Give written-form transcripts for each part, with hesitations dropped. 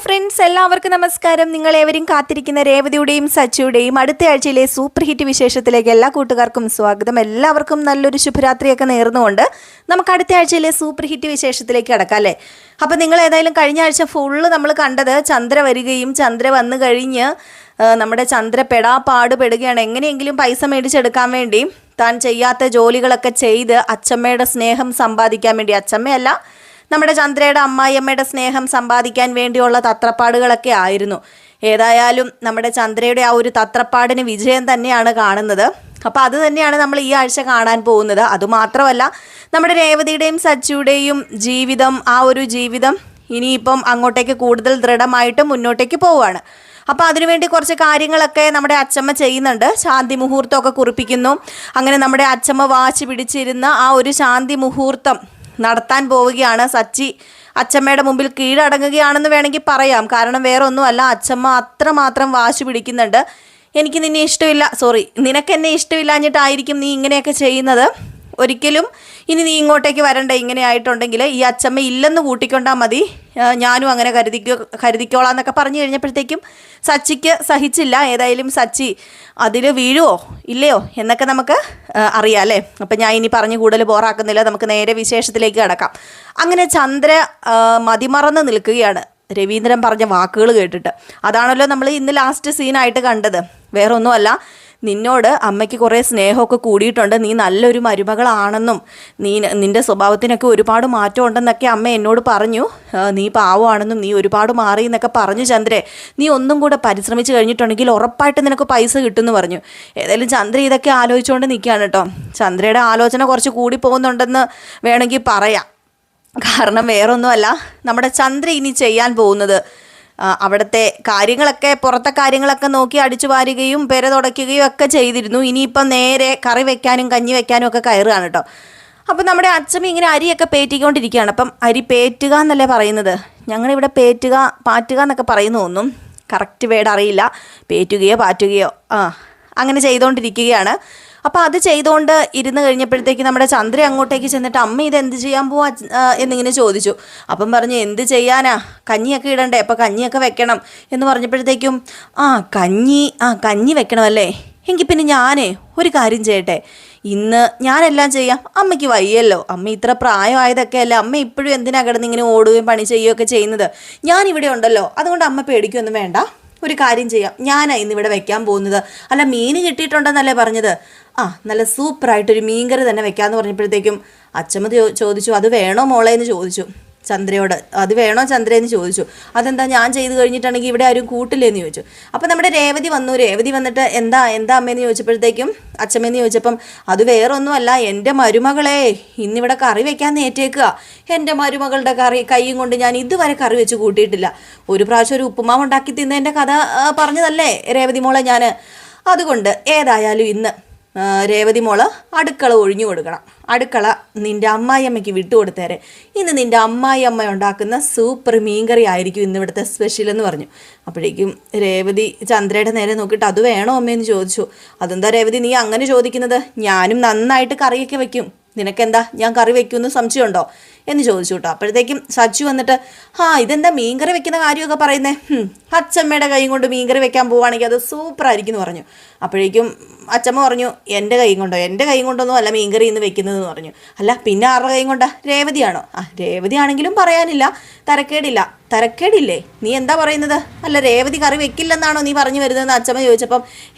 Friends, എല്ലാവർക്കും നമസ്കാരം. നിങ്ങളേവരും കാത്തിരിക്കുന്ന രേവതിയുടെയും സച്ചിയുടെയും അടുത്ത ആഴ്ചയിലെ സൂപ്പർ ഹിറ്റ് വിശേഷത്തിലേക്ക് എല്ലാ കൂട്ടുകാർക്കും സ്വാഗതം. എല്ലാവർക്കും നല്ലൊരു ശുഭരാത്രിയൊക്കെ നേർന്നുകൊണ്ട് നമുക്ക് അടുത്ത ആഴ്ചയിലെ സൂപ്പർ ഹിറ്റ് വിശേഷത്തിലേക്ക് കിടക്കാം അല്ലേ. അപ്പം നിങ്ങൾ ഏതായാലും കഴിഞ്ഞ ആഴ്ച ഫുള്ള് നമ്മൾ കണ്ടത് ചന്ദ്ര വരികയും ചന്ദ്ര വന്നു കഴിഞ്ഞ് നമ്മുടെ ചന്ദ്ര പാടുപെടുകയാണ്. എങ്ങനെയെങ്കിലും പൈസ മേടിച്ചെടുക്കാൻ വേണ്ടി താൻ ചെയ്യാത്ത ജോലികളൊക്കെ ചെയ്ത് അച്ചമ്മയുടെ സ്നേഹം സമ്പാദിക്കാൻ വേണ്ടി, അച്ചമ്മയല്ല നമ്മുടെ ചന്ദ്രയുടെ അമ്മായിയമ്മയുടെ സ്നേഹം സമ്പാദിക്കാൻ വേണ്ടിയുള്ള തത്രപ്പാടുകളൊക്കെ ആയിരുന്നു. ഏതായാലും നമ്മുടെ ചന്ദ്രയുടെ ആ ഒരു തത്രപ്പാടിന് വിജയം തന്നെയാണ് കാണുന്നത്. അപ്പോൾ അത് തന്നെയാണ് നമ്മൾ ഈ ആഴ്ച കാണാൻ പോകുന്നത്. അതുമാത്രമല്ല, നമ്മുടെ രേവതിയുടെയും സച്ചിയുടെയും ജീവിതം, ആ ഒരു ജീവിതം ഇനിയിപ്പം അങ്ങോട്ടേക്ക് കൂടുതൽ ദൃഢമായിട്ട് മുന്നോട്ടേക്ക് പോവുകയാണ്. അപ്പോൾ അതിനുവേണ്ടി കുറച്ച് കാര്യങ്ങളൊക്കെ നമ്മുടെ അച്ചമ്മ ചെയ്യുന്നുണ്ട്. ശാന്തി മുഹൂർത്തമൊക്കെ കുറിപ്പിക്കുന്നു. അങ്ങനെ നമ്മുടെ അച്ചമ്മ വാശി പിടിച്ചിരുന്ന ആ ഒരു ശാന്തി മുഹൂർത്തം നടത്താൻ പോവുകയാണ്. സച്ചി അച്ചമ്മയുടെ മുമ്പിൽ കീഴടങ്ങുകയാണെന്ന് വേണമെങ്കിൽ പറയാം. കാരണം വേറെ ഒന്നുമല്ല, അച്ചമ്മ അത്രമാത്രം വാശി പിടിക്കുന്നുണ്ട്. എനിക്ക് നിന്നെ ഇഷ്ടമില്ല, നിനക്ക് എന്നെ ഇഷ്ടമില്ലാഞ്ഞിട്ടായിരിക്കും നീ ഇങ്ങനെയൊക്കെ ചെയ്യുന്നത്. ഒരിക്കലും ഇനി നീ ഇങ്ങോട്ടേക്ക് വരണ്ട. ഇങ്ങനെ ആയിട്ടുണ്ടെങ്കിൽ ഈ അച്ചമ്മ ഇല്ലെന്ന് കൂട്ടിക്കൊണ്ടാൽ മതി, ഞാനും അങ്ങനെ കരുതിക്കോളാം എന്നൊക്കെ പറഞ്ഞു കഴിഞ്ഞപ്പോഴത്തേക്കും സച്ചിക്ക് സഹിച്ചില്ല. ഏതായാലും സച്ചി അതിൽ വീഴുവോ ഇല്ലയോ എന്നൊക്കെ നമുക്ക് അറിയാം അല്ലേ. അപ്പം ഞാൻ ഇനി പറഞ്ഞ് കൂടുതൽ ബോറാക്കുന്നില്ല, നമുക്ക് നേരെ വിശേഷത്തിലേക്ക് കിടക്കാം. അങ്ങനെ ചന്ദ്ര മതിമറന്ന് നിൽക്കുകയാണ് രവീന്ദ്രൻ പറഞ്ഞ വാക്കുകൾ കേട്ടിട്ട്. അതാണല്ലോ നമ്മൾ ഇന്ന് ലാസ്റ്റ് സീനായിട്ട് കണ്ടത്. വേറൊന്നുമല്ല, നിന്നോട് അമ്മയ്ക്ക് കുറേ സ്നേഹമൊക്കെ കൂടിയിട്ടുണ്ട്, നീ നല്ലൊരു മരുമകളാണെന്നും നിൻ്റെ സ്വഭാവത്തിനൊക്കെ ഒരുപാട് മാറ്റം ഉണ്ടെന്നൊക്കെ അമ്മ എന്നോട് പറഞ്ഞു, നീ പാവമാണെന്നും നീ ഒരുപാട് മാറി എന്നൊക്കെ പറഞ്ഞു. ചന്ദ്രേ, നീ ഒന്നും കൂടെ പരിശ്രമിച്ച് കഴിഞ്ഞിട്ടുണ്ടെങ്കിൽ ഉറപ്പായിട്ട് നിനക്ക് പൈസ കിട്ടുമെന്ന് പറഞ്ഞു. ഏതായാലും ചന്ദ്ര ഇതൊക്കെ ആലോചിച്ചുകൊണ്ട് നിൽക്കുകയാണ് കേട്ടോ. ചന്ദ്രയുടെ ആലോചന കുറച്ച് കൂടി പോകുന്നുണ്ടെന്ന് വേണമെങ്കിൽ പറയാം. കാരണം വേറൊന്നുമല്ല, നമ്മുടെ ചന്ദ്ര ഇനി ചെയ്യാൻ പോകുന്നത് അവിടുത്തെ കാര്യങ്ങളൊക്കെ, പുറത്തെ കാര്യങ്ങളൊക്കെ നോക്കി അടിച്ചു വാരുകയും പെര തുടയ്ക്കുകയും ഒക്കെ ചെയ്തിരുന്നു. ഇനിയിപ്പം നേരെ കറി വെക്കാനും കഞ്ഞി വെക്കാനും ഒക്കെ കയറുകയാണ് കേട്ടോ. അപ്പം നമ്മുടെ അച്ഛമ്മ ഇങ്ങനെ അരിയൊക്കെ പേറ്റിക്കൊണ്ടിരിക്കുകയാണ്. അപ്പം അരി പേറ്റുക എന്നല്ലേ പറയുന്നത്, ഞങ്ങളിവിടെ പാറ്റുക എന്നൊക്കെ പറയുന്നു. ഒന്നും കറക്റ്റ് വേർഡ് അറിയില്ല. പേറ്റുകയോ പാറ്റുകയോ അങ്ങനെ ചെയ്തുകൊണ്ടിരിക്കുകയാണ്. അപ്പോൾ അത് ചെയ്തുകൊണ്ട് ഇരുന്ന് കഴിഞ്ഞപ്പോഴത്തേക്ക് നമ്മുടെ ചന്ദ്ര അങ്ങോട്ടേക്ക് ചെന്നിട്ട് അമ്മ ഇതെന്ത് ചെയ്യാൻ പോവാ എന്നിങ്ങനെ ചോദിച്ചു. അപ്പം പറഞ്ഞു, എന്ത് ചെയ്യാനാ, കഞ്ഞിയൊക്കെ ഇടണ്ടേ, അപ്പോൾ കഞ്ഞിയൊക്കെ വെക്കണം എന്ന് പറഞ്ഞപ്പോഴത്തേക്കും കഞ്ഞി വെക്കണമല്ലേ, എങ്കിൽ പിന്നെ ഞാനേ ഒരു കാര്യം ചെയ്യട്ടെ, ഇന്ന് ഞാനെല്ലാം ചെയ്യാം, അമ്മയ്ക്ക് വയ്യല്ലോ, അമ്മ ഇത്ര പ്രായമായതൊക്കെ അല്ലേ, അമ്മ ഇപ്പോഴും എന്തിനാ കിടന്ന് ഇങ്ങനെ ഓടുകയും പണി ചെയ്യുകയൊക്കെ ചെയ്യുന്നത്, ഞാനിവിടെ ഉണ്ടല്ലോ, അതുകൊണ്ട് അമ്മ പേടിക്കൊന്നും വേണ്ട, ഒരു കാര്യം ചെയ്യാം, ഞാനാ ഇന്നിവിടെ വെക്കാൻ പോകുന്നത്. അല്ല, മീൻ കിട്ടിയിട്ടുണ്ടെന്നല്ലേ പറഞ്ഞത്, നല്ല സൂപ്പറായിട്ടൊരു മീൻകറി തന്നെ വെക്കാമെന്ന് പറഞ്ഞപ്പോഴത്തേക്കും അച്ചമ്മ ചോദിച്ചു, അത് വേണോ മോളെ എന്ന് ചോദിച്ചു ചന്ദ്രയോട്. അത് വേണോ ചന്ദ്രയെന്ന് ചോദിച്ചു. അതെന്താ, ഞാൻ ചെയ്ത് കഴിഞ്ഞിട്ടാണെങ്കിൽ ഇവിടെ ആരും കൂട്ടില്ലേന്ന് ചോദിച്ചു. അപ്പോൾ നമ്മുടെ രേവതി വന്നിട്ട് എന്താ അമ്മയെന്ന് ചോദിച്ചപ്പോഴത്തേക്കും അച്ചമ്മയെന്ന് ചോദിച്ചപ്പം അത് വേറൊന്നുമല്ല, എൻ്റെ മരുമകളെ ഇന്നിവിടെ കറി വെക്കാൻ നേറ്റേക്കുക, എൻ്റെ മരുമകളുടെ കൈയും കൊണ്ട് ഞാൻ ഇതുവരെ കറി വെച്ച് കൂട്ടിയിട്ടില്ല, ഒരു പ്രാവശ്യം ഒരു ഉപ്പുമാവ് ഉണ്ടാക്കി തിന്നതിൻ്റെ കഥ പറഞ്ഞതല്ലേ രേവതി മോളെ ഞാൻ. അതുകൊണ്ട് ഏതായാലും ഇന്ന് രേവതി മോള് അടുക്കള ഒഴിഞ്ഞു കൊടുക്കണം, അടുക്കള നിൻ്റെ അമ്മായിയമ്മയ്ക്ക് വിട്ടുകൊടുത്തേരെ, ഇന്ന് നിൻ്റെ അമ്മായിയമ്മ ഉണ്ടാക്കുന്ന സൂപ്പർ മീൻകറി ആയിരിക്കും ഇന്ന് ഇവിടുത്തെ സ്പെഷ്യൽ എന്ന് പറഞ്ഞു. അപ്പോഴേക്കും രേവതി ചന്ദ്രയുടെ നേരെ നോക്കിയിട്ട് അത് വേണോ അമ്മയെന്ന് ചോദിച്ചു. അതെന്താ രേവതി നീ അങ്ങനെ ചോദിക്കുന്നത്, ഞാനും നന്നായിട്ട് കറിയൊക്കെ വെക്കും, നിനക്കെന്താ ഞാൻ കറി വെക്കുമെന്ന് സംശയമുണ്ടോ എന്ന് ചോദിച്ചു കേട്ടോ. അപ്പോഴത്തേക്കും സച്ചു വന്നിട്ട് ഇതെന്താ മീൻകറി വെക്കുന്ന കാര്യമൊക്കെ പറയുന്നേ, അച്ചമ്മയുടെ കൈ കൊണ്ട് മീൻകറി വെക്കാൻ പോവുകയാണെങ്കിൽ അത് സൂപ്പറായിരിക്കും എന്ന് പറഞ്ഞു. അപ്പോഴേക്കും അച്ചമ്മ പറഞ്ഞു, എൻ്റെ കൈ കൊണ്ടൊന്നും അല്ല മീൻകറി ഇന്ന് വെക്കുന്നതെന്ന് പറഞ്ഞു. അല്ല പിന്നെ ആരുടെ കൈ കൊണ്ടാ, രേവതിയാണോ? രേവതി ആണെങ്കിലും പറയാനില്ല, തരക്കേടില്ലേ, നീ എന്താ പറയുന്നത്, അല്ല രേവതി കറി വെക്കില്ലെന്നാണോ നീ പറഞ്ഞു വരുന്നതെന്ന് അച്ചമ്മ ചോദിച്ചപ്പം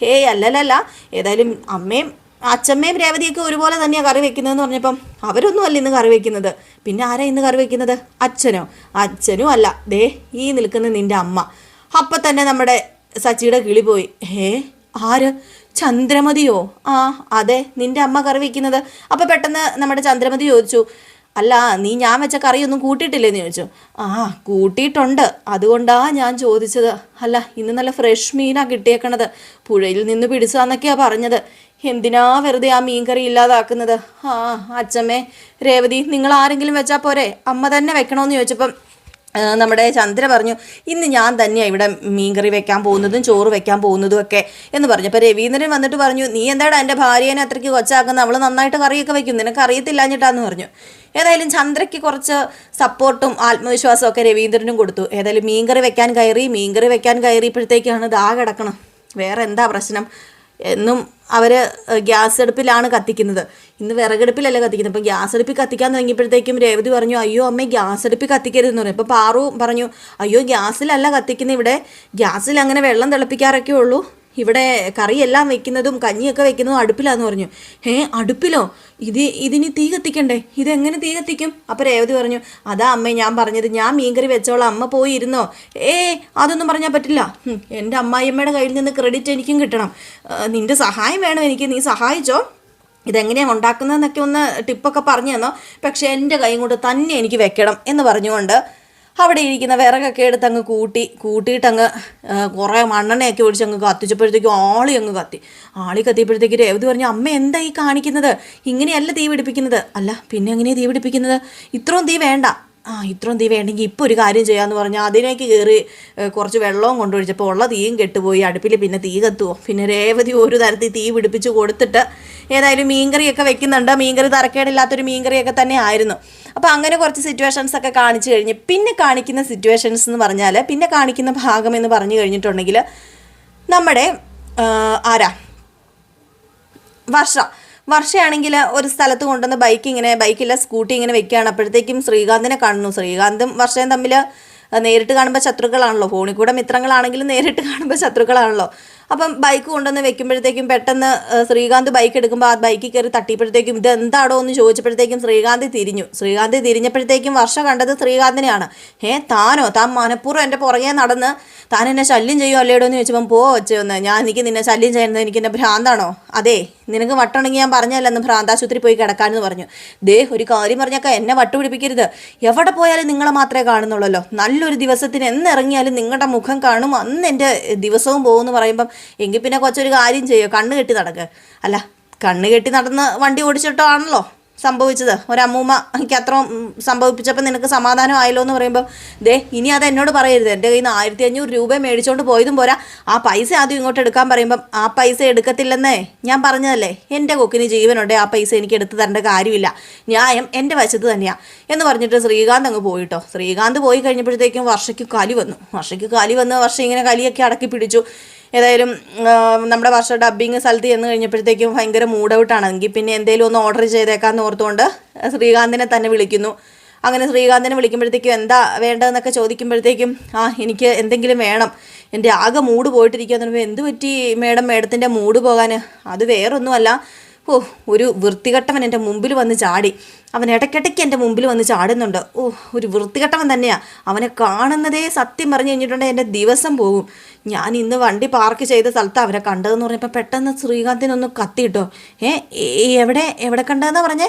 അല്ലല്ല, ഏതായാലും അച്ചമ്മയും രേവതിയൊക്കെ ഒരുപോലെ തന്നെയാണ് കറി വെക്കുന്നതെന്ന് പറഞ്ഞപ്പം അവരൊന്നും അല്ല ഇന്ന് കറി വെക്കുന്നത്, പിന്നെ ആരാ ഇന്ന് കറി വെക്കുന്നത്, അച്ഛനും അല്ല, ദേ ഈ നിൽക്കുന്ന നിൻ്റെ അമ്മ. അപ്പം തന്നെ നമ്മുടെ സച്ചിയുടെ കിളി പോയി. ആര്, ചന്ദ്രമതിയോ? അതെ, നിൻ്റെ അമ്മ കറി വെക്കുന്നത്. അപ്പം പെട്ടെന്ന് നമ്മുടെ ചന്ദ്രമതി ചോദിച്ചു, അല്ല നീ ഞാൻ വെച്ച കറിയൊന്നും കൂട്ടിയിട്ടില്ലേന്ന് ചോദിച്ചു. കൂട്ടിയിട്ടുണ്ട്, അതുകൊണ്ടാണ് ഞാൻ ചോദിച്ചത്. അല്ല ഇന്ന് നല്ല ഫ്രഷ് മീനാണ് കിട്ടിയേക്കണത്, പുഴയിൽ നിന്ന് പിടിച്ചാന്നൊക്കെയാണ് പറഞ്ഞത്, എന്തിനാ വെറുതെ ആ മീൻകറി ഇല്ലാതാക്കുന്നത്? അച്ഛമ്മേ രേവതി നിങ്ങൾ ആരെങ്കിലും വെച്ചാൽ പോരെ, അമ്മ തന്നെ വെക്കണമെന്ന് ചോദിച്ചപ്പം നമ്മുടെ ചന്ദ്ര പറഞ്ഞു ഇന്ന് ഞാൻ തന്നെയാണ് ഇവിടെ മീൻകറി വെക്കാൻ പോകുന്നതും ചോറ് വെക്കാൻ പോകുന്നതും ഒക്കെ എന്ന് പറഞ്ഞു. അപ്പോൾ രവീന്ദ്രൻ വന്നിട്ട് പറഞ്ഞു നീ എന്താടാ എൻ്റെ ഭാര്യേനെ അത്രയ്ക്ക് കൊച്ചാക്കുന്നത്, അവൾ നന്നായിട്ട് കറിയൊക്കെ വെക്കും, നിനക്ക് അറിയത്തില്ലാഞ്ഞിട്ടാന്ന് പറഞ്ഞു. ഏതായാലും ചന്ദ്രയ്ക്ക് കുറച്ച് സപ്പോർട്ടും ആത്മവിശ്വാസവും ഒക്കെ രവീന്ദ്രനും കൊടുത്തു. ഏതായാലും മീൻകറി വെക്കാൻ കയറിയപ്പോഴത്തേക്കാണ് ദാ കിടക്കണം. വേറെ എന്താ പ്രശ്നം, എന്നും അവർ ഗ്യാസ് അടുപ്പിലാണ് കത്തിക്കുന്നത്, ഇന്ന് വിറകടുപ്പിലല്ല കത്തിക്കുന്നത്. അപ്പം ഗ്യാസ് അടുപ്പിൽ കത്തിക്കാൻ തുടങ്ങിയപ്പോഴത്തേക്കും രേവതി പറഞ്ഞു അയ്യോ അമ്മേ ഗ്യാസ് അടുപ്പിൽ കത്തിക്കരുതെന്ന് പറഞ്ഞു. അപ്പോൾ പാറു പറഞ്ഞു അയ്യോ ഗ്യാസിലല്ല കത്തിക്കുന്നത്, ഇവിടെ ഗ്യാസിൽ അങ്ങനെ വെള്ളം തിളപ്പിക്കാറൊക്കെ ഉള്ളൂ, ഇവിടെ കറിയെല്ലാം വെക്കുന്നതും കഞ്ഞിയൊക്കെ വെക്കുന്നതും അടുപ്പിലാന്ന് പറഞ്ഞു. അടുപ്പിലോ, ഇതിന് തീ കത്തിക്കണ്ടേ, ഇതെങ്ങനെ തീ കത്തിക്കും? അപ്പോൾ രേവതി പറഞ്ഞു അതാ അമ്മേ ഞാൻ പറഞ്ഞത്, ഞാൻ മീൻകറി വെച്ചോളാം, അമ്മ പോയി ഇരുന്നോ. അതൊന്നും പറഞ്ഞാൽ പറ്റില്ല, എൻ്റെ അമ്മായിയമ്മയുടെ കയ്യിൽ നിന്ന് ക്രെഡിറ്റ് എനിക്കും കിട്ടണം, നിൻ്റെ സഹായം വേണം എനിക്ക്, നീ സഹായിച്ചോ, ഇതെങ്ങനെയാണ് ഉണ്ടാക്കുന്നതെന്നൊക്കെ ഒന്ന് ടിപ്പൊക്കെ പറഞ്ഞു തന്നോ, പക്ഷേ എൻ്റെ കൈ കൊണ്ട് തന്നെ എനിക്ക് വെക്കണം എന്ന് പറഞ്ഞുകൊണ്ട് അവിടെ ഇരിക്കുന്ന വിറകൊക്കെ എടുത്ത് അങ്ങ് കൂട്ടിയിട്ടങ്ങ് കുറേ മണ്ണെണ്ണയൊക്കെ ഒഴിച്ച് അങ്ങ് കത്തിച്ചപ്പോഴത്തേക്കും ആളി കത്തിയപ്പോഴത്തേക്ക് രേവതി പറഞ്ഞു അമ്മ എന്താ ഈ കാണിക്കുന്നത്, ഇങ്ങനെയല്ല തീ പിടിപ്പിക്കുന്നത്. അല്ല പിന്നെ എങ്ങനെയാണ് തീ പിടിപ്പിക്കുന്നത്, ഇത്രയും തീ വേണ്ട, ഇത്രയും തീ വേണ്ടെങ്കിൽ ഇപ്പോൾ ഒരു കാര്യം ചെയ്യാമെന്ന് പറഞ്ഞാൽ അതിലേക്ക് കയറി കുറച്ച് വെള്ളവും കൊണ്ടൊഴിച്ചപ്പോൾ ഉള്ള തീയും കെട്ടുപോയി, അടുപ്പിൽ പിന്നെ തീ കത്തുമോ. പിന്നെ രേവതി ഒരു തരത്തിൽ തീ പിടിപ്പിച്ച് കൊടുത്തിട്ട് ഏതായാലും മീൻകറിയൊക്കെ വെക്കുന്നുണ്ട്. മീൻകറി തരക്കേടില്ലാത്തൊരു മീൻകറിയൊക്കെ തന്നെ ആയിരുന്നു. അപ്പോൾ അങ്ങനെ കുറച്ച് സിറ്റുവേഷൻസ് ഒക്കെ കാണിച്ചു കഴിഞ്ഞ് പിന്നെ കാണിക്കുന്ന സിറ്റുവേഷൻസ് എന്ന് പറഞ്ഞാൽ പിന്നെ കാണിക്കുന്ന ഭാഗം എന്ന് പറഞ്ഞു കഴിഞ്ഞിട്ടുണ്ടെങ്കിൽ നമ്മുടെ വർഷയാണെങ്കിൽ ഒരു സ്ഥലത്ത് കൊണ്ടുവന്ന് ബൈക്കില്ല സ്കൂട്ടി ഇങ്ങനെ വെക്കുകയാണ്. അപ്പോഴത്തേക്കും ശ്രീകാന്തിനെ കാണുന്നു. ശ്രീകാന്തും വർഷയും തമ്മിൽ നേരിട്ട് കാണുമ്പോൾ ശത്രുക്കളാണല്ലോ, ഫോണിൽ കൂടെ മിത്രങ്ങളാണെങ്കിലും നേരിട്ട് കാണുമ്പോൾ ശത്രുക്കളാണല്ലോ. അപ്പം ബൈക്ക് കൊണ്ടുവന്ന് വെക്കുമ്പോഴത്തേക്കും പെട്ടെന്ന് ശ്രീകാന്ത് ബൈക്ക് എടുക്കുമ്പോൾ ആ ബൈക്കിൽ കയറി തട്ടിയപ്പോഴത്തേക്കും ഇത് എന്താടോ എന്ന് ചോദിച്ചപ്പോഴത്തേക്കും ശ്രീകാന്ത് തിരിഞ്ഞപ്പോഴത്തേക്കും വർഷ കണ്ടത് ശ്രീകാന്തിനെയാണ്. താൻ മനഃപൂർവ്വം എൻ്റെ പുറകെ നടന്ന് താൻ എന്നെ ശല്യം ചെയ്യുമോ അല്ലേടോ എന്ന് ചോദിച്ചപ്പം വെച്ചൊന്ന് എനിക്ക് നിന്നെ ശല്യം ചെയ്യുന്നത് എനിക്ക് എൻ്റെ ഭ്രാന്താണോ? അതെ നിനക്ക് വട്ടമുണ്ടെങ്കിൽ ഞാൻ പറഞ്ഞല്ലോ ഭ്രാന്താശുപത്രി പോയി കിടക്കാമെന്ന് പറഞ്ഞു. ഒരു കാര്യം പറഞ്ഞേക്കാം, എന്നെ വട്ടുപിടിപ്പിക്കരുത്, എവിടെ പോയാലും നിങ്ങളെ മാത്രമേ കാണുന്നുള്ളല്ലോ, നല്ലൊരു ദിവസത്തിന് എന്നിറങ്ങിയാലും നിങ്ങളുടെ മുഖം കാണും, അന്ന് എൻ്റെ ദിവസവും പോകുമെന്ന് പറയുമ്പം എങ്കിൽ പിന്നെ കൊച്ചൊരു കാര്യം ചെയ്യുമോ, കണ്ണ് കെട്ടി നടക്കുക. അല്ല കണ്ണ് കെട്ടി നടന്ന് വണ്ടി ഓടിച്ചിട്ടോ ആണല്ലോ സംഭവിച്ചത്, ഒരമ്മൂമ്മ എനിക്ക് അത്രയും സംഭവിപ്പിച്ചപ്പോൾ നിനക്ക് സമാധാനം ആയല്ലോ എന്ന് പറയുമ്പോൾ ഇനി അത് എന്നോട് പറയരുത്, എൻ്റെ കയ്യിൽ നിന്ന് 1500 രൂപ മേടിച്ചുകൊണ്ട് പോയതും പോരാ, ആ പൈസ ആദ്യം ഇങ്ങോട്ട് എടുക്കാൻ പറയുമ്പം ആ പൈസ എടുക്കത്തില്ലെന്നേ ഞാൻ പറഞ്ഞതല്ലേ, എൻ്റെ കൊക്കിന് ജീവനുണ്ട്, ആ പൈസ എനിക്ക് എടുത്ത് തരേണ്ട കാര്യമില്ല, ന്യായം എൻ്റെ വശത്ത് തന്നെയാണ് എന്ന് പറഞ്ഞിട്ട് ശ്രീകാന്ത് അങ്ങ് പോയിട്ടോ. ശ്രീകാന്ത് പോയി കഴിഞ്ഞപ്പോഴത്തേക്കും വർഷയ്ക്ക് കലി വന്നു. വർഷം ഇങ്ങനെ കലിയൊക്കെ അടക്കി പിടിച്ചു. ഏതായാലും നമ്മുടെ വർഷ ഡബ്ബിങ് സ്ഥലത്ത് ചെന്ന് കഴിഞ്ഞപ്പോഴത്തേക്കും ഭയങ്കര മൂഡ് ഔട്ടാണെങ്കിൽ പിന്നെ എന്തെങ്കിലും ഒന്ന് ഓർഡർ ചെയ്തേക്കാമെന്ന് ഓർത്തുകൊണ്ട് ശ്രീകാന്തിനെ തന്നെ വിളിക്കുന്നു. അങ്ങനെ ശ്രീകാന്തിനെ വിളിക്കുമ്പോഴത്തേക്കും എന്താ വേണ്ടതെന്നൊക്കെ ചോദിക്കുമ്പോഴത്തേക്കും എനിക്ക് എന്തെങ്കിലും വേണം, എൻ്റെ ആകെ മൂഡ് പോയിട്ടിരിക്കുക എന്ന് പറയുമ്പോൾ എന്ത് പറ്റി മേഡത്തിൻ്റെ മൂഡ് പോകാൻ? അത് വേറൊന്നുമല്ല, ഒരു വൃത്തികെട്ടവൻ എൻ്റെ മുമ്പിൽ വന്ന് ചാടി, അവൻ ഇടയ്ക്കിടയ്ക്ക് എൻ്റെ മുമ്പിൽ വന്ന് ചാടുന്നുണ്ട്, ഒരു വൃത്തികെട്ടവൻ തന്നെയാണ്, അവനെ കാണുന്നതേ സത്യം പറഞ്ഞു കഴിഞ്ഞിട്ടുണ്ടെങ്കിൽ എൻ്റെ ദിവസം പോകും. ഞാൻ ഇന്ന് വണ്ടി പാർക്ക് ചെയ്ത സ്ഥലത്ത് അവനെ കണ്ടതെന്ന് പറഞ്ഞപ്പോൾ പെട്ടെന്ന് ശ്രീകാന്തിനൊന്ന് കത്തിയിട്ടോ. എവിടെ കണ്ടതെന്നാ പറഞ്ഞേ?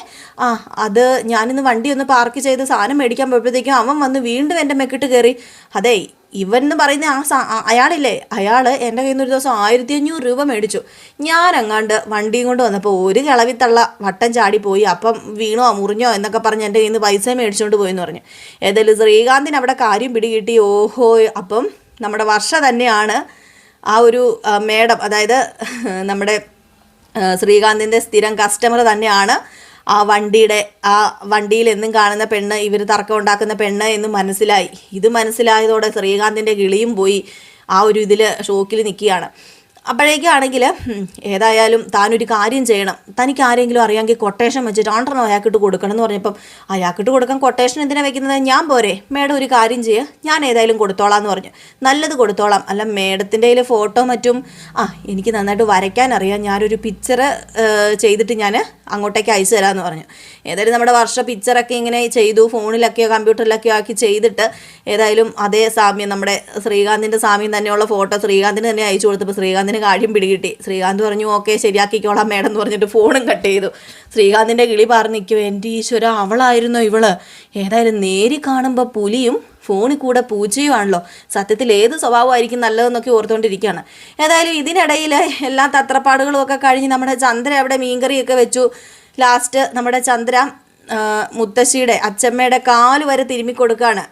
അത് ഞാനിന്ന് വണ്ടി ഒന്ന് പാർക്ക് ചെയ്ത് സാധനം മേടിക്കാൻ പോയപ്പോഴത്തേക്കും അവൻ വന്ന് വീണ്ടും എൻ്റെ മെക്കിട്ട് കയറി. അതെ ഇവൻ എന്ന് പറയുന്ന അയാളില്ലേ, അയാൾ എൻ്റെ കയ്യിൽ നിന്ന് ഒരു ദിവസം 1500 രൂപ മേടിച്ചു. ഞാൻ അങ്ങാണ്ട് വണ്ടിയും കൊണ്ട് വന്നപ്പോൾ ഒരു കിളവിത്തള്ള വട്ടം ചാടിപ്പോയി, അപ്പം വീണോ മുറിഞ്ഞോ എന്നൊക്കെ പറഞ്ഞ് എൻ്റെ കയ്യിൽ നിന്ന് പൈസ മേടിച്ചുകൊണ്ട് പോയെന്ന് പറഞ്ഞു. ഏതായാലും ശ്രീകാന്തിന് അവിടെ കാര്യം പിടികിട്ടി. അപ്പം നമ്മുടെ വർഷ തന്നെയാണ് ആ ഒരു മേഡം, അതായത് നമ്മുടെ ശ്രീകാന്തിൻ്റെ സ്ഥിരം കസ്റ്റമർ തന്നെയാണ് ആ വണ്ടിയിൽ എന്നും കാണുന്ന പെണ്ണ്, ഇവർ തർക്കം ഉണ്ടാക്കുന്ന പെണ്ണ് എന്ന് മനസ്സിലായി. ഇത് മനസ്സിലായതോടെ ശ്രീകാന്തിൻ്റെ കിളിയും പോയി ആ ഒരു ഇതിൽ ഷോക്കിൽ നിൽക്കുകയാണ്. അപ്പോഴേക്കാണെങ്കിൽ ഏതായാലും താനൊരു കാര്യം ചെയ്യണം, തനിക്ക് ആരെങ്കിലും അറിയാമെങ്കിൽ കൊട്ടേഷൻ വെച്ചിട്ട് 2 അയാൾക്കിട്ട് കൊടുക്കണം എന്ന് പറഞ്ഞപ്പം അയാൾക്കിട്ട് കൊടുക്കാൻ കൊട്ടേഷൻ എന്തിനാണ് വെക്കുന്നത്, ഞാൻ പോരെ, മേഡം ഒരു കാര്യം ചെയ്യുക, ഞാൻ ഏതായാലും കൊടുത്തോളാം എന്ന് പറഞ്ഞു. നല്ലത് കൊടുത്തോളാം, അല്ല മേഡത്തിൻ്റെ കയ്യിൽ ഫോട്ടോ മറ്റും എനിക്ക് നന്നായിട്ട് വരയ്ക്കാൻ അറിയാം, ഞാനൊരു പിക്ചർ ചെയ്തിട്ട് ഞാൻ അങ്ങോട്ടേക്ക് അയച്ചു തരാമെന്ന് പറഞ്ഞു. ഏതായാലും നമ്മുടെ വർഷ പിക്ചറൊക്കെ ഇങ്ങനെ ചെയ്തു, ഫോണിലൊക്കെയോ കമ്പ്യൂട്ടറിലൊക്കെയോ ആക്കി ചെയ്തിട്ട് ഏതായാലും അതേ സാമ്യം നമ്മുടെ ശ്രീകാന്തിൻ്റെ സാമ്യം തന്നെയുള്ള ഫോട്ടോ ശ്രീകാന്തിന് തന്നെ അയച്ചു കൊടുത്തപ്പോൾ ശ്രീകാന്തിന് കാര്യം പിടികിട്ടി. ശ്രീകാന്ത് പറഞ്ഞു ഓക്കെ ശരിയാക്കിക്കോളാം മേഡം എന്ന് പറഞ്ഞിട്ട് ഫോണും കട്ട് ചെയ്തു. ശ്രീകാന്തിൻ്റെ കിളി പറഞ്ഞിരിക്കും, എൻ്റെ ഈശ്വര അവളായിരുന്നോ ഇവള്, ഏതായാലും നേരി കാണുമ്പോൾ പുലിയും ഫോണിൽ കൂടെ പൂച്ചയുമാണല്ലോ, സത്യത്തിൽ ഏത് സ്വഭാവമായിരിക്കും നല്ലതെന്നൊക്കെ ഓർത്തുകൊണ്ടിരിക്കുകയാണ്. ഏതായാലും ഇതിനിടയിൽ എല്ലാ തത്രപ്പാടുകളും ഒക്കെ കഴിഞ്ഞ് നമ്മുടെ ചന്ദ്ര അവിടെ മീൻകറിയൊക്കെ വെച്ചു. ലാസ്റ്റ് നമ്മുടെ ചന്ദ്ര മുത്തശ്ശിയുടെ അച്ചമ്മയുടെ കാല് വരെ തിരുമ്മി കൊടുക്കുകയാണ്.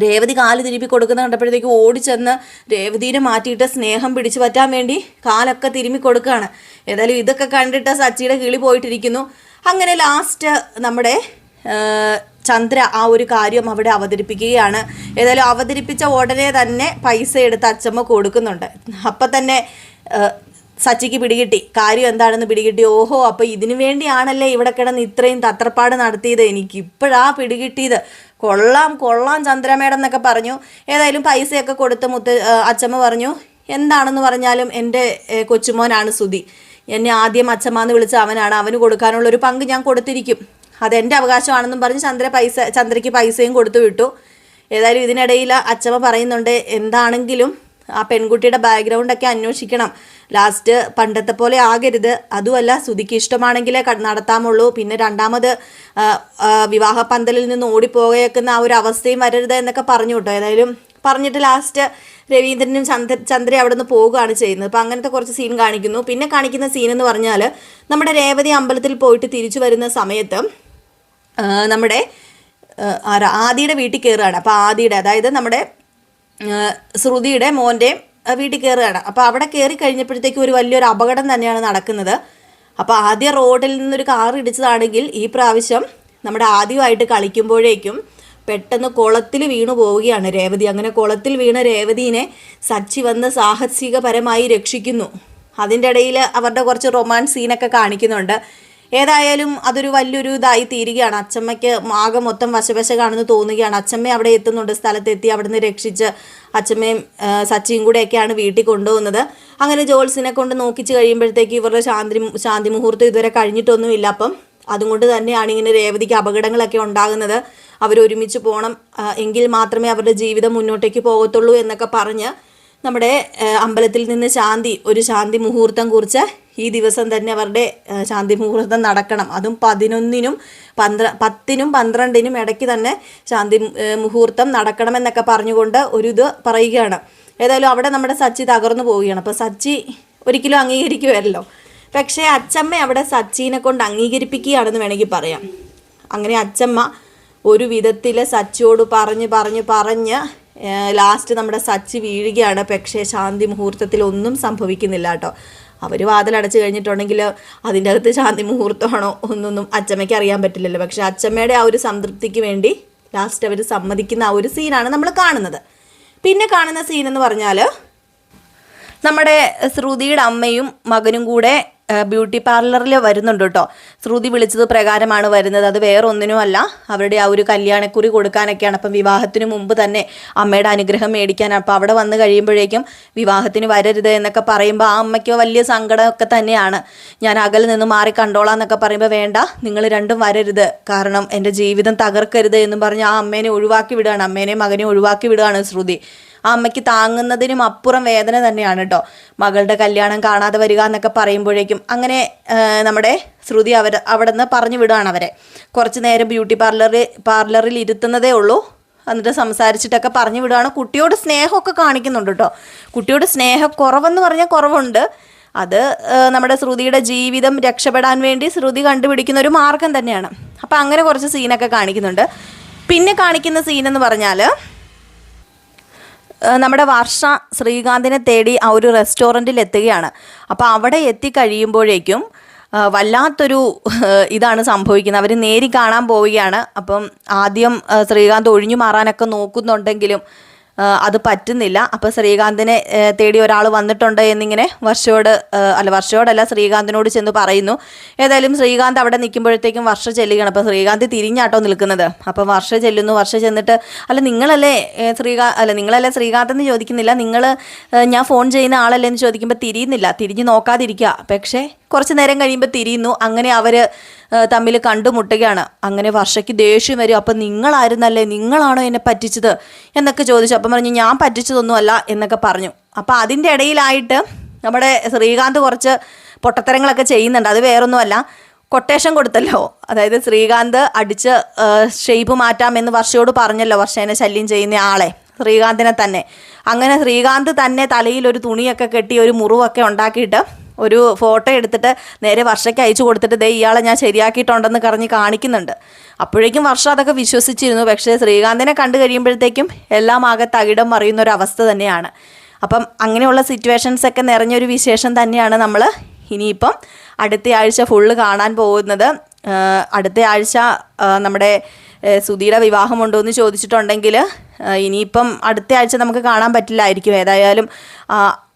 രേവതി കാല് തിരുപ്പി കൊടുക്കുന്ന കണ്ടപ്പോഴത്തേക്ക് ഓടിച്ചെന്ന് രേവതിനെ മാറ്റിയിട്ട് സ്നേഹം പിടിച്ചു പറ്റാൻ വേണ്ടി കാലൊക്കെ തിരുമ്മി കൊടുക്കുകയാണ്. ഏതായാലും ഇതൊക്കെ കണ്ടിട്ട് സച്ചിയുടെ കിളി പോയിട്ടിരിക്കുന്നു. അങ്ങനെ ലാസ്റ്റ് നമ്മുടെ ചന്ദ്ര ആ ഒരു കാര്യം അവിടെ അവതരിപ്പിക്കുകയാണ്. ഏതായാലും അവതരിപ്പിച്ച ഉടനെ തന്നെ പൈസ എടുത്ത് അച്ചമ്മ കൊടുക്കുന്നുണ്ട്. അപ്പം തന്നെ സച്ചിക്ക് പിടികിട്ടി, കാര്യം എന്താണെന്ന് പിടികിട്ടി. ഓഹോ, അപ്പോൾ ഇതിനു വേണ്ടിയാണല്ലേ ഇവിടെ കിടന്ന് ഇത്രയും തത്രപ്പാട് നടത്തിയത്, എനിക്കിപ്പോഴാ പിടികിട്ടിയത്, കൊള്ളാം കൊള്ളാം ചന്ദ്ര മേഡം എന്നൊക്കെ പറഞ്ഞു. ഏതായാലും പൈസയൊക്കെ കൊടുത്ത് അച്ചമ്മ പറഞ്ഞു, എന്താണെന്ന് പറഞ്ഞാലും എൻ്റെ കൊച്ചുമോനാണ് സുധി, എന്നെ ആദ്യം അച്ചമ്മ എന്ന് വിളിച്ച അവനാണ്, അവന് കൊടുക്കാനുള്ളൊരു പങ്ക് ഞാൻ കൊടുത്തിരിക്കും, അതെൻ്റെ അവകാശമാണെന്നും പറഞ്ഞ് ചന്ദ്രയ്ക്ക് പൈസയും കൊടുത്തു വിട്ടു. ഏതായാലും ഇതിനിടയിൽ അച്ചമ്മ പറയുന്നുണ്ട്, എന്താണെങ്കിലും ആ പെൺകുട്ടിയുടെ ബാക്ക്ഗ്രൗണ്ടൊക്കെ അന്വേഷിക്കണം, ലാസ്റ്റ് പണ്ടത്തെ പോലെ ആകരുത്, അതുമല്ല സുധിക്ക് ഇഷ്ടമാണെങ്കിലേ നടത്താമുള്ളൂ, പിന്നെ രണ്ടാമത് വിവാഹ പന്തലിൽ നിന്ന് ഓടിപ്പോയേക്കുന്ന ആ ഒരു അവസ്ഥയും വരരുത് എന്നൊക്കെ പറഞ്ഞു കേട്ടോ. ഏതായാലും പറഞ്ഞിട്ട് ലാസ്റ്റ് രവീന്ദ്രനും ചന്ദ്ര അവിടെ നിന്ന് പോവുകയാണ് ചെയ്യുന്നത്. അപ്പം അങ്ങനത്തെ കുറച്ച് സീൻ കാണിക്കുന്നു. പിന്നെ കാണിക്കുന്ന സീൻ എന്ന് പറഞ്ഞാൽ നമ്മുടെ രേവതി അമ്പലത്തിൽ പോയിട്ട് തിരിച്ചു വരുന്ന സമയത്ത് നമ്മുടെ ആദിയുടെ വീട്ടിൽ കയറുകയാണ്. അപ്പോൾ ആദിയുടെ, അതായത് നമ്മുടെ ശ്രുതിയുടെ മോൻ്റെയും വീട്ടിൽ കയറുകയാണ്. അപ്പോൾ അവിടെ കയറി കഴിഞ്ഞപ്പോഴത്തേക്കും ഒരു വലിയൊരു അപകടം തന്നെയാണ് നടക്കുന്നത്. അപ്പോൾ ആദ്യം റോഡിൽ നിന്നൊരു കാർ ഇടിച്ചതാണെങ്കിൽ ഈ പ്രാവശ്യം നമ്മുടെ ആദ്യമായിട്ട് കളിക്കുമ്പോഴേക്കും പെട്ടെന്ന് കുളത്തിൽ വീണു പോവുകയാണ് രേവതി. അങ്ങനെ കുളത്തിൽ വീണ രേവതിനെ സച്ചി വന്ന് സാഹസികപരമായി രക്ഷിക്കുന്നു. അതിൻ്റെ ഇടയിൽ അവരുടെ കുറച്ച് റൊമാൻസ് സീനൊക്കെ കാണിക്കുന്നുണ്ട്. ഏതായാലും അതൊരു വലിയൊരു ഇതായി തീരുകയാണ്. അച്ചമ്മയ്ക്ക് ആകെ മൊത്തം വശവശകാണെന്ന് തോന്നുകയാണ്. അച്ചമ്മ അവിടെ എത്തുന്നുണ്ട്, സ്ഥലത്തെത്തി അവിടെ നിന്ന് രക്ഷിച്ച് അച്ചമ്മയും സച്ചിയും കൂടെയൊക്കെയാണ് വീട്ടിൽ കൊണ്ടുപോകുന്നത്. അങ്ങനെ ജോൾസിനെ കൊണ്ട് നോക്കിച്ച് കഴിയുമ്പോഴത്തേക്ക് ഇവരുടെ ശാന്തി മുഹൂർത്തം ഇതുവരെ കഴിഞ്ഞിട്ടൊന്നുമില്ല. അപ്പം അതുകൊണ്ട് തന്നെയാണ് ഇങ്ങനെ രേവതിക്ക് അപകടങ്ങളൊക്കെ ഉണ്ടാകുന്നത്. അവരൊരുമിച്ച് പോകണം, എങ്കിൽ മാത്രമേ അവരുടെ ജീവിതം മുന്നോട്ടേക്ക് പോകത്തുള്ളൂ എന്നൊക്കെ പറഞ്ഞ് നമ്മുടെ അമ്പലത്തിൽ നിന്ന് ഒരു ശാന്തി മുഹൂർത്തം കുറിച്ച് ഈ ദിവസം തന്നെ അവരുടെ ശാന്തി മുഹൂർത്തം നടക്കണം. അതും 11-നും 10-നും 12-നും ഇടയ്ക്ക് തന്നെ ശാന്തി മുഹൂർത്തം നടക്കണമെന്നൊക്കെ പറഞ്ഞുകൊണ്ട് ഒരു ഇത് പറയുകയാണ്. ഏതായാലും അവിടെ നമ്മുടെ സച്ചി തകർന്നു പോവുകയാണ്. അപ്പോൾ സച്ചി ഒരിക്കലും അംഗീകരിക്കുമല്ലോ. പക്ഷേ അച്ചമ്മ അവിടെ സച്ചിനെ കൊണ്ട് അംഗീകരിപ്പിക്കുകയാണെന്ന് വേണമെങ്കിൽ പറയാം. അങ്ങനെ അച്ചമ്മ ഒരു വിധത്തിൽ സച്ചിയോട് പറഞ്ഞ് ലാസ്റ്റ് നമ്മുടെ സച്ചി വീഴുകയാണ്. പക്ഷേ ശാന്തി മുഹൂർത്തത്തിൽ ഒന്നും സംഭവിക്കുന്നില്ല കേട്ടോ. അവർ വാതിലടച്ച് കഴിഞ്ഞിട്ടുണ്ടെങ്കിൽ അതിൻ്റെ അകത്ത് ശാന്തി മുഹൂർത്തമാണോ ഒന്നൊന്നും അച്ചമ്മയ്ക്ക് അറിയാൻ പറ്റില്ലല്ലോ. പക്ഷേ അച്ചമ്മയുടെ ആ ഒരു സംതൃപ്തിക്ക് വേണ്ടി ലാസ്റ്റ് അവർ സമ്മതിക്കുന്ന ആ ഒരു സീനാണ് നമ്മൾ കാണുന്നത്. പിന്നെ കാണുന്ന സീൻ എന്ന് പറഞ്ഞാൽ നമ്മുടെ ശ്രുതിയുടെ അമ്മയും മകനും കൂടെ ബ്യൂട്ടി പാർലറിൽ വരുന്നുണ്ട് കേട്ടോ. ശ്രുതി വിളിച്ചത് പ്രകാരമാണ് വരുന്നത്, അത് വേറെ ഒന്നിനുമല്ല, അവരുടെ ആ ഒരു കല്യാണക്കുറി കൊടുക്കാനൊക്കെയാണ്. അപ്പം വിവാഹത്തിന് മുമ്പ് തന്നെ അമ്മയുടെ അനുഗ്രഹം മേടിക്കാനാണ്. അപ്പോൾ അവിടെ വന്ന് കഴിയുമ്പോഴേക്കും വിവാഹത്തിന് വരരുത് എന്നൊക്കെ പറയുമ്പോൾ ആ അമ്മയ്ക്ക് വലിയ സങ്കടമൊക്കെ തന്നെയാണ്. ഞാൻ അകലിൽ നിന്ന് മാറി കണ്ടോളാം എന്നൊക്കെ പറയുമ്പോൾ വേണ്ട, നിങ്ങൾ രണ്ടും വരരുത്, കാരണം എൻ്റെ ജീവിതം തകർക്കരുത് എന്നും പറഞ്ഞ് ആ അമ്മേനെ ഒഴിവാക്കി വിടുകയാണ്, അമ്മേനെയും മകനെയും ഒഴിവാക്കി വിടുകയാണ് ശ്രുതി. ആ അമ്മയ്ക്ക് താങ്ങുന്നതിനും അപ്പുറം വേദന തന്നെയാണ് കേട്ടോ മകളുടെ കല്യാണം കാണാതെ വരിക എന്നൊക്കെ പറയുമ്പോഴേക്കും. അങ്ങനെ നമ്മുടെ ശ്രുതി അവിടെ നിന്ന് പറഞ്ഞു വിടുകയാണ് അവരെ. കുറച്ച് നേരം ബ്യൂട്ടി പാർലറിൽ ഇരുത്തുന്നതേ ഉള്ളൂ, എന്നിട്ട് സംസാരിച്ചിട്ടൊക്കെ പറഞ്ഞു വിടുകയാണ്. കുട്ടിയോട് സ്നേഹമൊക്കെ കാണിക്കുന്നുണ്ട് കേട്ടോ. കുട്ടിയോട് സ്നേഹക്കുറവെന്ന് പറഞ്ഞാൽ കുറവുണ്ട്. അത് നമ്മുടെ ശ്രുതിയുടെ ജീവിതം രക്ഷപ്പെടാൻ വേണ്ടി ശ്രുതി കണ്ടുപിടിക്കുന്ന ഒരു മാർഗം തന്നെയാണ്. അപ്പം അങ്ങനെ കുറച്ച് സീനൊക്കെ കാണിക്കുന്നുണ്ട്. പിന്നെ കാണിക്കുന്ന സീനെന്ന് പറഞ്ഞാൽ നമ്മുടെ വർഷ ശ്രീകാന്തിനെ തേടി ആ ഒരു റെസ്റ്റോറൻറ്റിൽ എത്തുകയാണ്. അപ്പോൾ അവിടെ എത്തിക്കഴിയുമ്പോഴേക്കും വല്ലാത്തൊരു ഇതാണ് സംഭവിക്കുന്നത്. അവർ നേരി കാണാൻ പോവുകയാണ്. അപ്പം ആദ്യം ശ്രീകാന്ത് ഒഴിഞ്ഞു മാറാനൊക്കെ നോക്കുന്നുണ്ടെങ്കിലും അത് പറ്റുന്നില്ല. അപ്പോൾ ശ്രീകാന്തിനെ തേടി ഒരാൾ വന്നിട്ടുണ്ട് എന്നിങ്ങനെ വർഷയോടല്ല ശ്രീകാന്തിനോട് ചെന്ന് പറയുന്നു. ഏതായാലും ശ്രീകാന്ത് അവിടെ നിൽക്കുമ്പോഴത്തേക്കും വർഷ ചെല്ലുകയാണ്. അപ്പോൾ ശ്രീകാന്ത് തിരിഞ്ഞാട്ടോ നിൽക്കുന്നത്. അപ്പോൾ വർഷ ചെന്നിട്ട് നിങ്ങളല്ലേ ശ്രീകാന്ത് എന്ന് ചോദിക്കുന്നില്ല, ഞാൻ ഫോൺ ചെയ്യുന്ന ആളല്ലേ എന്ന് ചോദിക്കുമ്പോൾ തിരിഞ്ഞു നോക്കാതിരിക്കുക. പക്ഷേ കുറച്ച് നേരം കഴിയുമ്പോൾ തിരിയുന്നു. അങ്ങനെ അവർ തമ്മിൽ കണ്ടുമുട്ടുകയാണ്. അങ്ങനെ വർഷയ്ക്ക് ദേഷ്യം വരും. അപ്പം നിങ്ങളാണോ എന്നെ പറ്റിച്ചത് എന്നൊക്കെ ചോദിച്ചു. അപ്പം പറഞ്ഞു ഞാൻ പറ്റിച്ചതൊന്നുമല്ല എന്നൊക്കെ പറഞ്ഞു. അപ്പം അതിൻ്റെ ഇടയിലായിട്ട് നമ്മുടെ ശ്രീകാന്ത് കുറച്ച് പൊട്ടത്തരങ്ങളൊക്കെ ചെയ്യുന്നുണ്ട്. അത് വേറൊന്നുമല്ല, കൊട്ടേഷൻ കൊടുത്തല്ലോ. അതായത് ശ്രീകാന്ത് അടിച്ച് ഷേപ്പ് മാറ്റാമെന്ന് വർഷയോട് പറഞ്ഞല്ലോ, വർഷേനെ ശല്യം ചെയ്യുന്ന ആളെ, ശ്രീകാന്തിനെ തന്നെ. അങ്ങനെ ശ്രീകാന്ത് തന്നെ തലയിൽ ഒരു തുണിയൊക്കെ കെട്ടി ഒരു മുറിവൊക്കെ ഉണ്ടാക്കിയിട്ട് ഒരു ഫോട്ടോ എടുത്തിട്ട് നേരെ വർഷയ്ക്ക് അയച്ചു കൊടുത്തിട്ട് ദേ ഇയാളെ ഞാൻ ശരിയാക്കിയിട്ടുണ്ടെന്ന് കാണിക്കുന്നുണ്ട്. അപ്പോഴേക്കും വർഷ അതൊക്കെ വിശ്വസിച്ചിരുന്നു. പക്ഷേ ശ്രീകാന്തിനെ കണ്ടു കഴിയുമ്പോഴത്തേക്കും എല്ലാം ആകെ തകിടം മറിയുന്ന ഒരു അവസ്ഥ തന്നെയാണ്. അപ്പം അങ്ങനെയുള്ള സിറ്റുവേഷൻസൊക്കെ നിറഞ്ഞൊരു വിശേഷം തന്നെയാണ് നമ്മൾ ഇനിയിപ്പം അടുത്ത ആഴ്ച ഫുള്ള് കാണാൻ പോകുന്നത്. അടുത്ത ആഴ്ച നമ്മുടെ സുധിയുടെ വിവാഹമുണ്ടോ എന്ന് ചോദിച്ചിട്ടുണ്ടെങ്കിൽ ഇനിയിപ്പം അടുത്ത ആഴ്ച നമുക്ക് കാണാൻ പറ്റില്ലായിരിക്കും. ഏതായാലും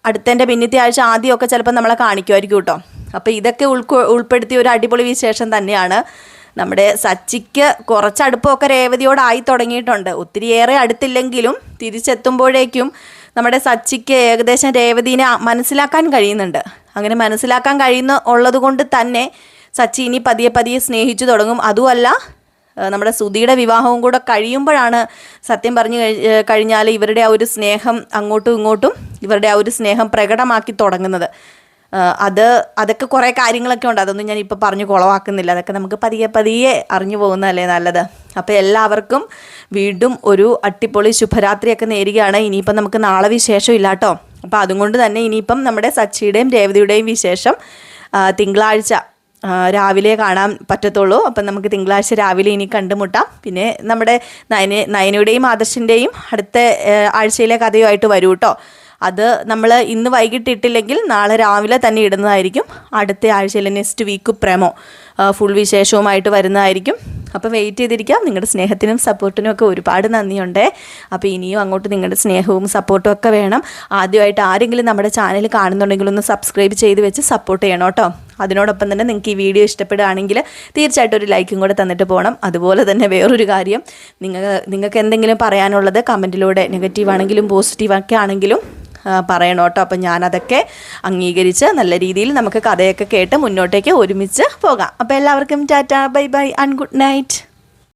അടുത്തതിൻ്റെ പിന്നത്തെ ആഴ്ച ആദ്യമൊക്കെ ചിലപ്പോൾ നമ്മളെ കാണിക്കുമായിരിക്കും കേട്ടോ. അപ്പോൾ ഇതൊക്കെ ഉൾപ്പെടുത്തിയ ഒരു അടിപൊളി വിശേഷം തന്നെയാണ്. നമ്മുടെ സച്ചിക്ക് കുറച്ച് അടുപ്പമൊക്കെ രേവതിയോടായി തുടങ്ങിയിട്ടുണ്ട്. ഒത്തിരിയേറെ അടുത്തില്ലെങ്കിലും തിരിച്ചെത്തുമ്പോഴേക്കും നമ്മുടെ സച്ചിക്ക് ഏകദേശം രേവതിനെ മനസ്സിലാക്കാൻ കഴിയുന്നുണ്ട്. അങ്ങനെ മനസ്സിലാക്കാൻ ഉള്ളത് കൊണ്ട് തന്നെ സച്ചി ഇനി പതിയെ പതിയെ സ്നേഹിച്ചു തുടങ്ങും. അതുമല്ല നമ്മുടെ സുധിയുടെ വിവാഹവും കൂടെ കഴിയുമ്പോഴാണ് സത്യം പറഞ്ഞു കഴിഞ്ഞാൽ ഇവരുടെ ആ ഒരു സ്നേഹം അങ്ങോട്ടും ഇങ്ങോട്ടും ഇവരുടെ ആ ഒരു സ്നേഹം പ്രകടമാക്കി തുടങ്ങുന്നത്. അതൊക്കെ കുറേ കാര്യങ്ങളൊക്കെ ഉണ്ട്. അതൊന്നും ഞാൻ ഇപ്പോൾ പറഞ്ഞു കുളവാക്കുന്നില്ല. അതൊക്കെ നമുക്ക് പതിയെ പതിയെ അറിഞ്ഞു പോകുന്നതല്ലേ നല്ലത്. അപ്പോൾ എല്ലാവർക്കും വീണ്ടും ഒരു അട്ടിപ്പൊളി ശുഭരാത്രിയൊക്കെ നേരുകയാണ്. ഇനിയിപ്പം നമുക്ക് നാളെ വിശേഷം ഇല്ല കേട്ടോ. അപ്പോൾ അതുകൊണ്ട് തന്നെ ഇനിയിപ്പം നമ്മുടെ സച്ചിയുടെയും രേവതിയുടെയും വിശേഷം തിങ്കളാഴ്ച രാവിലെ കാണാൻ പറ്റത്തുള്ളൂ. അപ്പം നമുക്ക് തിങ്കളാഴ്ച രാവിലെ ഇനി കണ്ടുമുട്ടാം. പിന്നെ നമ്മുടെ നയനയുടെയും ആദർശിൻ്റെയും അടുത്ത ആഴ്ചയിലെ കഥയുമായിട്ട് വരൂ കേട്ടോ. അത് നമ്മൾ ഇന്ന് വൈകിട്ട് ഇട്ടില്ലെങ്കിൽ നാളെ രാവിലെ തന്നെ ഇടുന്നതായിരിക്കും. അടുത്ത ആഴ്ചയിൽ നെക്സ്റ്റ് വീക്ക് പ്രമോ ഫുൾ വിശേഷവുമായിട്ട് വരുന്നതായിരിക്കും. അപ്പോൾ വെയിറ്റ് ചെയ്തിരിക്കാം. നിങ്ങളുടെ സ്നേഹത്തിനും സപ്പോർട്ടിനും ഒക്കെ ഒരുപാട് നന്ദിയുണ്ട്. അപ്പോൾ ഇനിയും അങ്ങോട്ട് നിങ്ങളുടെ സ്നേഹവും സപ്പോർട്ടും ഒക്കെ വേണം. ആദ്യമായിട്ട് ആരെങ്കിലും നമ്മുടെ ചാനൽ കാണുന്നുണ്ടെങ്കിൽ ഒന്ന് സബ്സ്ക്രൈബ് ചെയ്ത് വെച്ച് സപ്പോർട്ട് ചെയ്യണം കേട്ടോ. അതിനോടൊപ്പം തന്നെ നിങ്ങൾക്ക് ഈ വീഡിയോ ഇഷ്ടപ്പെടുകയാണെങ്കിൽ തീർച്ചയായിട്ടും ഒരു ലൈക്കും കൂടെ തന്നിട്ട് പോകണം. അതുപോലെ തന്നെ വേറൊരു കാര്യം, നിങ്ങൾക്ക് എന്തെങ്കിലും പറയാനുള്ളത് കമൻറ്റിലൂടെ നെഗറ്റീവ് ആണെങ്കിലും പോസിറ്റീവ് ഒക്കെ ആണെങ്കിലും പറയണം കേട്ടോ. അപ്പം ഞാനതൊക്കെ അംഗീകരിച്ച് നല്ല രീതിയിൽ നമുക്ക് കഥയൊക്കെ കേട്ട് മുന്നോട്ടേക്ക് ഒരുമിച്ച് പോകാം. അപ്പോൾ എല്ലാവർക്കും Tata, bye bye and good night.